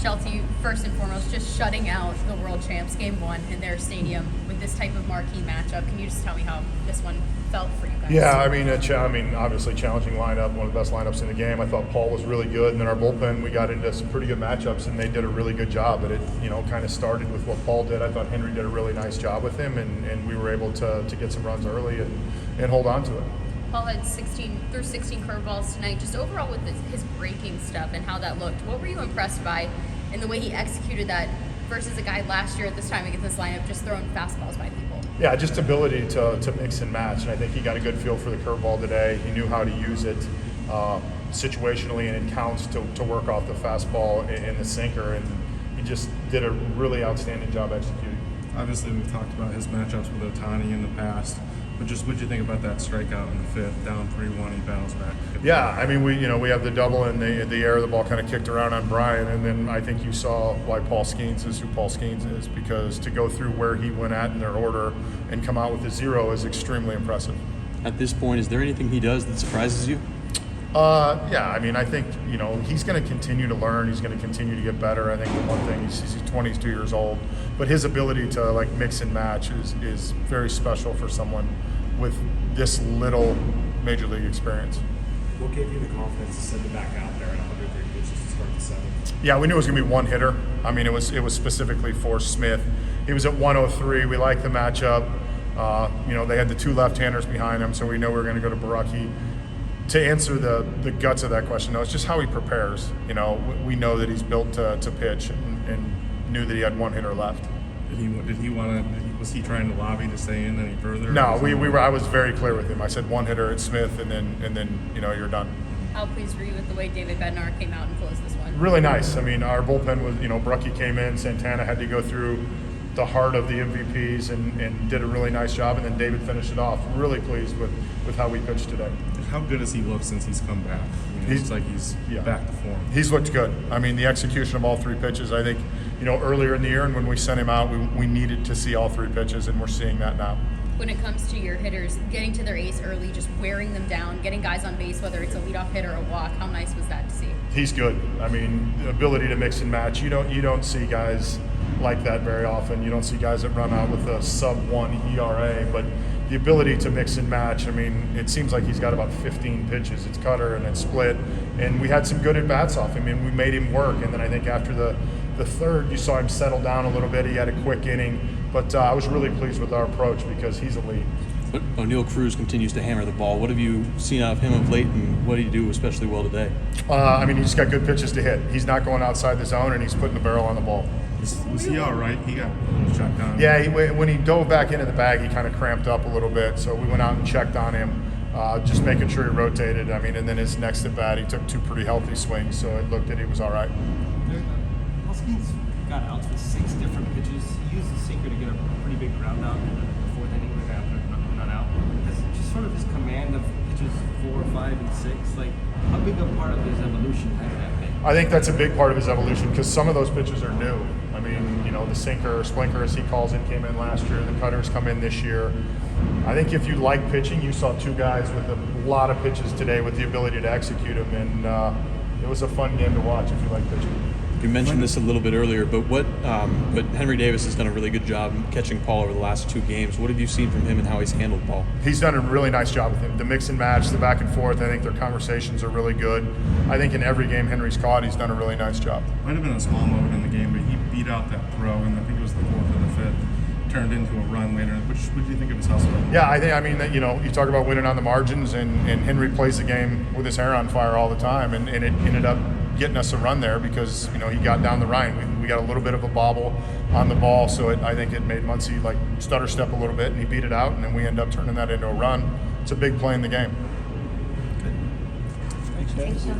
Shelton, first and foremost, just shutting out the world champs game one in their stadium with this type of marquee matchup. Can you just tell me how this one felt for you guys? Yeah, I mean, obviously challenging lineup, one of the best lineups in the game. I thought Paul was really good, and then our bullpen, we got into some pretty good matchups, and they did a really good job. But it, kind of started with what Paul did. I thought Henry did a really nice job with him, and we were able to get some runs early and hold on to it. Paul had 16 curveballs tonight. Just overall with his breaking stuff and how that looked, what were you impressed by in the way he executed that versus a guy last year at this time against this lineup just throwing fastballs by people? Yeah, just ability to mix and match, and I think he got a good feel for the curveball today. He knew how to use it situationally and in counts to work off the fastball and the sinker, and he just did a really outstanding job executing. Obviously, we've talked about his matchups with Ohtani in the past, but just what did you think about that strikeout in the fifth, down 3-1, he battles back? Yeah, I mean, we have the double and the air of the ball kind of kicked around on Brian, and then I think you saw why Paul Skeens is who Paul Skeens is, because to go through where he went at in their order and come out with a 0 is extremely impressive. At this point, is there anything he does that surprises you? Yeah, I mean, I think, he's going to continue to learn. He's going to continue to get better. I think the one thing, he's 22 years old, but his ability to mix and match is very special for someone with this little major league experience. What gave you the confidence to send it back out there at 103 pitches to start the seventh? Yeah, we knew it was going to be one hitter. I mean, it was specifically for Smith. He was at 103. We liked the matchup. They had the two left-handers behind him, so we know we were going to go to Baraki. To answer the guts of that question, though, it's just how he prepares. We know that he's built to pitch, and knew that he had one hitter left. Was he trying to lobby to stay in any further? No, I was very clear with him. I said one hitter at Smith, and then you're done. How pleased were you with the way David Bednar came out and closed this one? Really nice. I mean, our bullpen was, Brucky came in, Santana had to go through the heart of the MVPs and did a really nice job, and then David finished it off. Really pleased with how we pitched today. How good has he looked since he's come back? I mean, it's like he's back to form. He's looked good. I mean, the execution of all three pitches, I think, earlier in the year and when we sent him out, we needed to see all three pitches, and we're seeing that now. When it comes to your hitters, getting to their ace early, just wearing them down, getting guys on base, whether it's a leadoff hit or a walk, how nice was that to see? He's good. I mean, the ability to mix and match. You don't see guys like that very often. You don't see guys that run out with a sub-1 ERA, but the ability to mix and match, I mean, it seems like he's got about 15 pitches. It's cutter and it's split, and we had some good at-bats off him, and we made him work, and then I think after the third, you saw him settle down a little bit. He had a quick inning, but I was really pleased with our approach because he's elite. But O'Neill Cruz continues to hammer the ball. What have you seen out of him of late, and what did he do especially well today? I mean, he's got good pitches to hit. He's not going outside the zone, and he's putting the barrel on the ball. Was he all right? He got shut down. Yeah, when he dove back into the bag, he kind of cramped up a little bit, so we went out and checked on him, just making sure he rotated. I mean, and then his next at bat, he took two pretty healthy swings, so it looked that he was all right. Hoskins got outs with 6 different pitches. He used the sinker to get a pretty big ground out in the fourth inning when they not out. Just sort of his command of pitches 4, 5, and 6. Like, how big a part of his evolution has that been? I think that's a big part of his evolution because some of those pitches are new. I mean, the sinker or splinker, as he calls it, came in last year. The cutters come in this year. I think if you like pitching, you saw two guys with a lot of pitches today with the ability to execute them, and it was a fun game to watch if you like pitching. You mentioned this a little bit earlier, but but Henry Davis has done a really good job catching Paul over the last 2 games. What have you seen from him and how he's handled Paul? He's done a really nice job with him. The mix and match, the back and forth, I think their conversations are really good. I think in every game Henry's caught, he's done a really nice job. Might have been a small moment in the game, but he beat out that throw, and I think it was the 4th or the 5th. Turned into a run later. What do you think of his hustle? Yeah, I mean, you talk about winning on the margins, and Henry plays the game with his hair on fire all the time, and it ended up getting us a run there because he got down the line. We got a little bit of a bobble on the ball, so I think it made Muncy stutter step a little bit, and he beat it out, and then we end up turning that into a run. It's a big play in the game. Thank you.